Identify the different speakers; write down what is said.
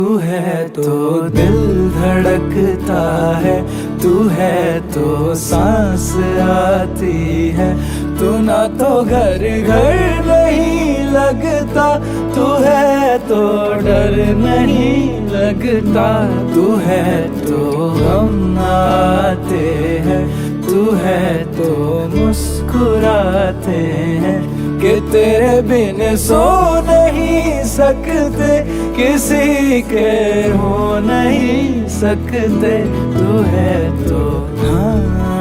Speaker 1: तू है तो दिल धड़कता है, तू है तो सांस आती है, तू ना तो घर घर नहीं लगता, तू है तो डर नहीं लगता, तू है तो हम आते हैं, तू है तो मुस्कुराते हैं कि तेरे बिन सो नहीं सकते, किसी के हो नहीं सकते, तू है तो हाँ।